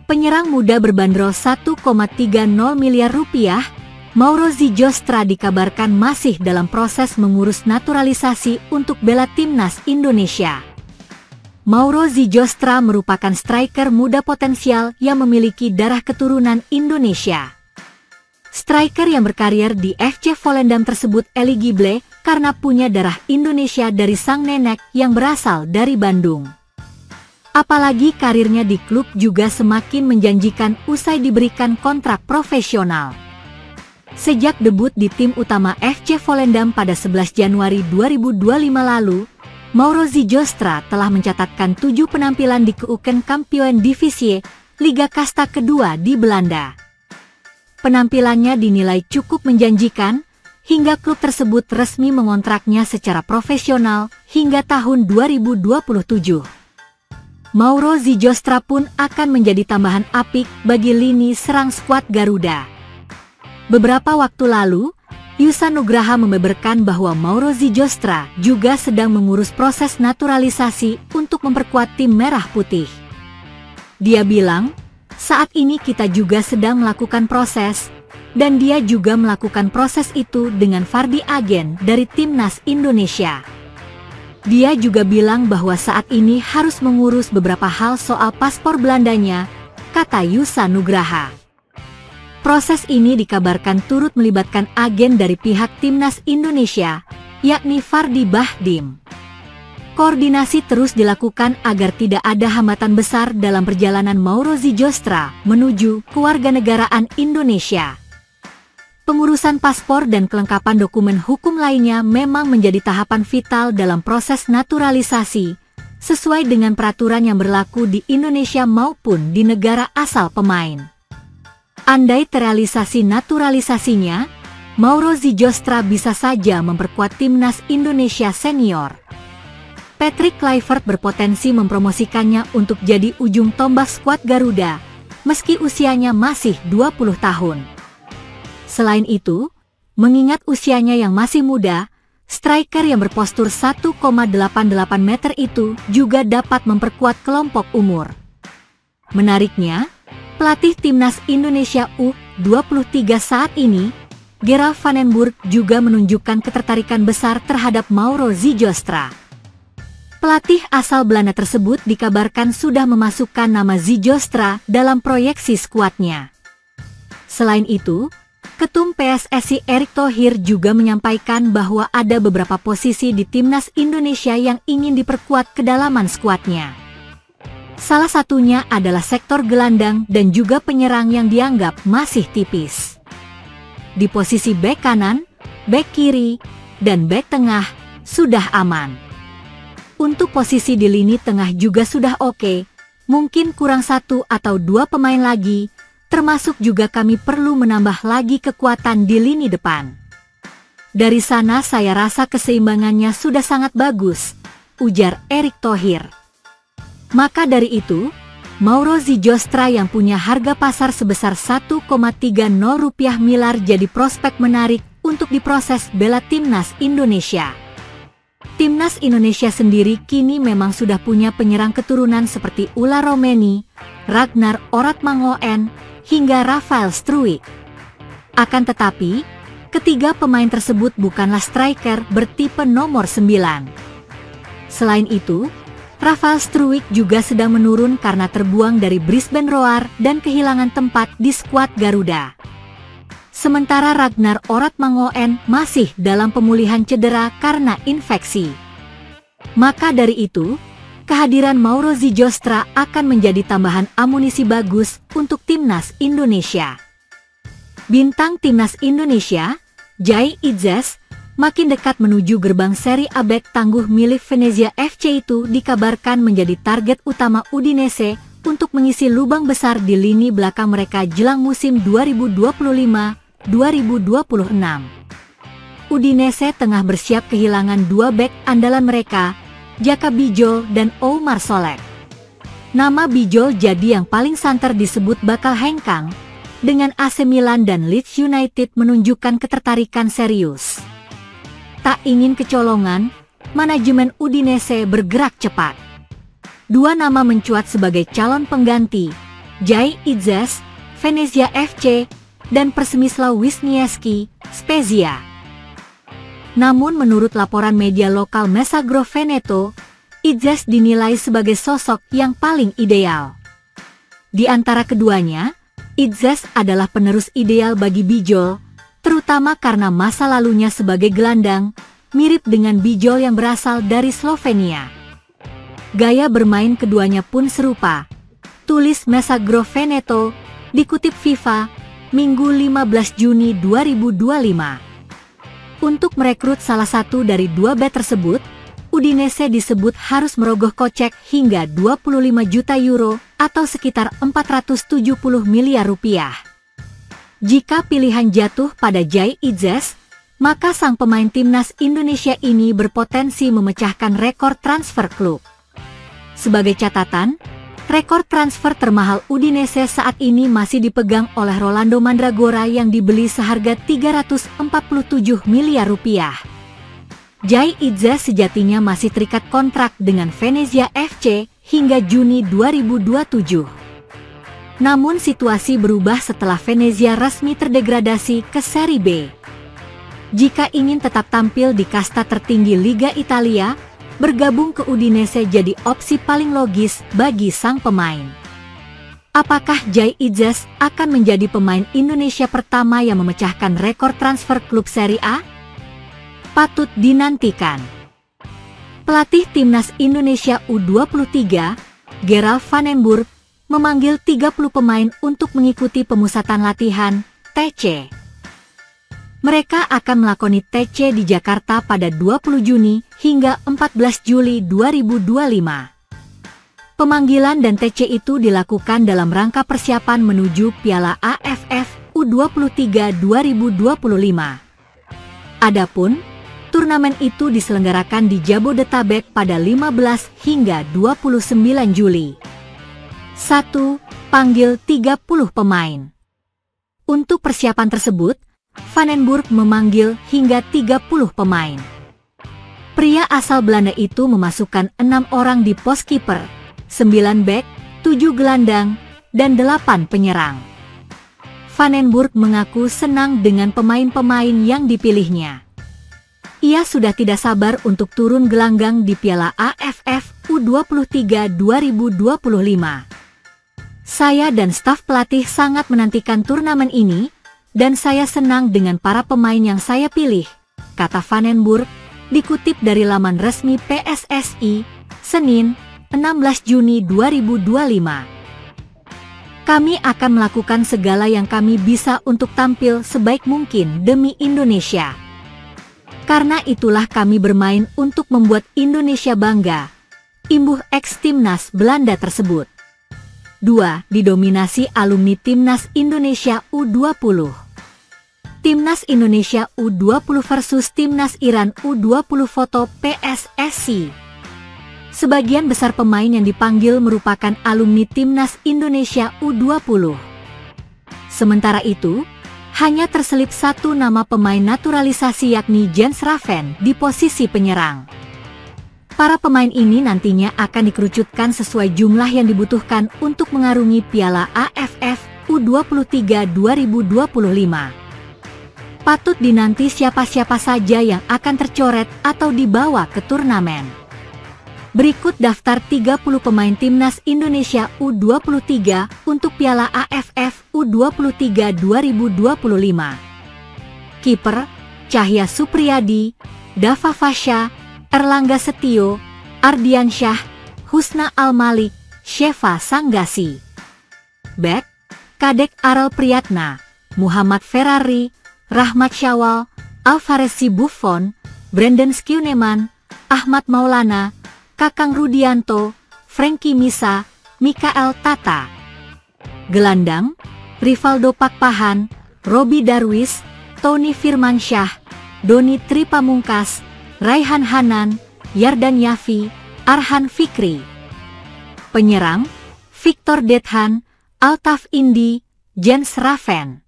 Penyerang muda berbandrol 1,30 miliar rupiah, Mauro Zijostra dikabarkan masih dalam proses mengurus naturalisasi untuk bela timnas Indonesia. Mauro Zijostra merupakan striker muda potensial yang memiliki darah keturunan Indonesia. Striker yang berkarir di FC Volendam tersebut eligible karena punya darah Indonesia dari sang nenek yang berasal dari Bandung. Apalagi karirnya di klub juga semakin menjanjikan usai diberikan kontrak profesional. Sejak debut di tim utama FC Volendam pada 11 Januari 2025 lalu, Mauro Zijostra telah mencatatkan 7 penampilan di Keukenkampioen Divisie, Liga Kasta kedua di Belanda. Penampilannya dinilai cukup menjanjikan, hingga klub tersebut resmi mengontraknya secara profesional hingga tahun 2027. Mauro Zijostra pun akan menjadi tambahan apik bagi lini serang skuad Garuda. Beberapa waktu lalu, Yusa Nugraha membeberkan bahwa Mauro Zijostra juga sedang mengurus proses naturalisasi untuk memperkuat tim merah putih. Dia bilang, saat ini kita juga sedang melakukan proses, dan dia juga melakukan proses itu dengan Fardi Agen dari Timnas Indonesia. Dia juga bilang bahwa saat ini harus mengurus beberapa hal soal paspor Belandanya, kata Yusa Nugraha. Proses ini dikabarkan turut melibatkan agen dari pihak Timnas Indonesia, yakni Fardi Bahdim. Koordinasi terus dilakukan agar tidak ada hambatan besar dalam perjalanan Mauro Zijostra menuju kewarganegaraan Indonesia. Pengurusan paspor dan kelengkapan dokumen hukum lainnya memang menjadi tahapan vital dalam proses naturalisasi, sesuai dengan peraturan yang berlaku di Indonesia maupun di negara asal pemain. Andai terrealisasi naturalisasinya, Mauro Zijostra bisa saja memperkuat timnas Indonesia senior. Patrick Kluivert berpotensi mempromosikannya untuk jadi ujung tombak skuad Garuda, meski usianya masih 20 tahun. Selain itu, mengingat usianya yang masih muda, striker yang berpostur 1,88 meter itu juga dapat memperkuat kelompok umur. Menariknya, pelatih timnas Indonesia U23 saat ini, Gerald van den Burg, juga menunjukkan ketertarikan besar terhadap Mauro Zijostra. Pelatih asal Belanda tersebut dikabarkan sudah memasukkan nama Zijostra dalam proyeksi skuadnya. Selain itu, Ketum PSSI Erick Thohir juga menyampaikan bahwa ada beberapa posisi di timnas Indonesia yang ingin diperkuat kedalaman skuadnya. Salah satunya adalah sektor gelandang dan juga penyerang yang dianggap masih tipis. Di posisi bek kanan, bek kiri, dan bek tengah sudah aman. Untuk posisi di lini tengah juga sudah oke, mungkin kurang 1 atau 2 pemain lagi, termasuk juga kami perlu menambah lagi kekuatan di lini depan. Dari sana saya rasa keseimbangannya sudah sangat bagus, ujar Erick Thohir. Maka dari itu, Mauro Zijostra yang punya harga pasar sebesar 1,30 rupiah miliar jadi prospek menarik untuk diproses bela timnas Indonesia. Timnas Indonesia sendiri kini memang sudah punya penyerang keturunan seperti Ula Romeni, Ragnar Oratmangoen, hingga Rafael Struijk. Akan tetapi, ketiga pemain tersebut bukanlah striker bertipe nomor 9. Selain itu, Rafael Struijk juga sedang menurun karena terbuang dari Brisbane Roar dan kehilangan tempat di skuad Garuda. Sementara Ragnar Oratmangoen masih dalam pemulihan cedera karena infeksi. Maka dari itu, kehadiran Mauro Zijostra akan menjadi tambahan amunisi bagus untuk timnas Indonesia. Bintang timnas Indonesia, Jai Idzes, makin dekat menuju gerbang seri A bek tangguh milik Venezia FC itu dikabarkan menjadi target utama Udinese untuk mengisi lubang besar di lini belakang mereka jelang musim 2025-2026. Udinese tengah bersiap kehilangan 2 bek andalan mereka, Jaka Bijol dan Oumar Solek. Nama Bijol jadi yang paling santer disebut bakal hengkang, dengan AC Milan dan Leeds United menunjukkan ketertarikan serius. Tak ingin kecolongan, manajemen Udinese bergerak cepat. 2 nama mencuat sebagai calon pengganti, Jai Idzes, Venezia FC, dan Przemysław Wisniewski, Spezia. Namun menurut laporan media lokal Messaggero Veneto, Idzes dinilai sebagai sosok yang paling ideal. Di antara keduanya, Idzes adalah penerus ideal bagi Bijol, terutama karena masa lalunya sebagai gelandang, mirip dengan Bijol yang berasal dari Slovenia. Gaya bermain keduanya pun serupa, tulis Messaggero Veneto, dikutip FIFA, Minggu 15 Juni 2025. Untuk merekrut salah satu dari dua bek tersebut, Udinese disebut harus merogoh kocek hingga 25 juta euro atau sekitar 470 miliar rupiah. Jika pilihan jatuh pada Jai Idzes, maka sang pemain timnas Indonesia ini berpotensi memecahkan rekor transfer klub. Sebagai catatan, rekor transfer termahal Udinese saat ini masih dipegang oleh Rolando Mandragora yang dibeli seharga 347 miliar rupiah. Jai Idzes sejatinya masih terikat kontrak dengan Venezia FC hingga Juni 2027. Namun situasi berubah setelah Venezia resmi terdegradasi ke Serie B. Jika ingin tetap tampil di kasta tertinggi Liga Italia, bergabung ke Udinese jadi opsi paling logis bagi sang pemain. Apakah Jai Idzes akan menjadi pemain Indonesia pertama yang memecahkan rekor transfer klub Serie A? Patut dinantikan. Pelatih timnas Indonesia U23, Gerald van den Burg, memanggil 30 pemain untuk mengikuti pemusatan latihan TC. Mereka akan melakoni TC di Jakarta pada 20 Juni hingga 14 Juli 2025. Pemanggilan dan TC itu dilakukan dalam rangka persiapan menuju Piala AFF U23 2025. Adapun, turnamen itu diselenggarakan di Jabodetabek pada 15 hingga 29 Juli. 1. Panggil 30 pemain. Untuk persiapan tersebut, Van den Burg memanggil hingga 30 pemain. Pria asal Belanda itu memasukkan 6 orang di pos kiper, 9 bek, 7 gelandang, dan 8 penyerang. Van den Burg mengaku senang dengan pemain-pemain yang dipilihnya. Ia sudah tidak sabar untuk turun gelanggang di Piala AFF U23 2025. Saya dan staf pelatih sangat menantikan turnamen ini, dan saya senang dengan para pemain yang saya pilih, kata Van den Burg, dikutip dari laman resmi PSSI, Senin, 16 Juni 2025. Kami akan melakukan segala yang kami bisa untuk tampil sebaik mungkin demi Indonesia. Karena itulah kami bermain untuk membuat Indonesia bangga, imbuh ex-timnas Belanda tersebut. 2. Didominasi alumni Timnas Indonesia U20. Timnas Indonesia U20 versus Timnas Iran U20 foto PSSI. Sebagian besar pemain yang dipanggil merupakan alumni Timnas Indonesia U20. Sementara itu, hanya terselip satu nama pemain naturalisasi yakni Jens Raven di posisi penyerang. Para pemain ini nantinya akan dikerucutkan sesuai jumlah yang dibutuhkan untuk mengarungi Piala AFF U23 2025. Patut dinanti siapa-siapa saja yang akan tercoret atau dibawa ke turnamen. Berikut daftar 30 pemain Timnas Indonesia U23 untuk Piala AFF U23 2025. Kiper, Cahya Supriyadi, Dava Fasya, Erlangga Setio, Ardiansyah, Husna Al-Malik, Sheva Sanggasi. Bek, Kadek Arel Priyatna, Muhammad Ferrari, Rahmat Syawal, Alvarez Buffon, Brandon Schueneman, Ahmad Maulana, Kakang Rudianto, Frankie Misa, Mikael Tata. Gelandang, Rivaldo Pakpahan, Robi Darwis, Tony Firmansyah, Doni Tripamungkas, Raihan Hanan, Yardan Yafi, Arhan Fikri. Penyerang, Victor Dethan, Altaf Indi, Jens Raven.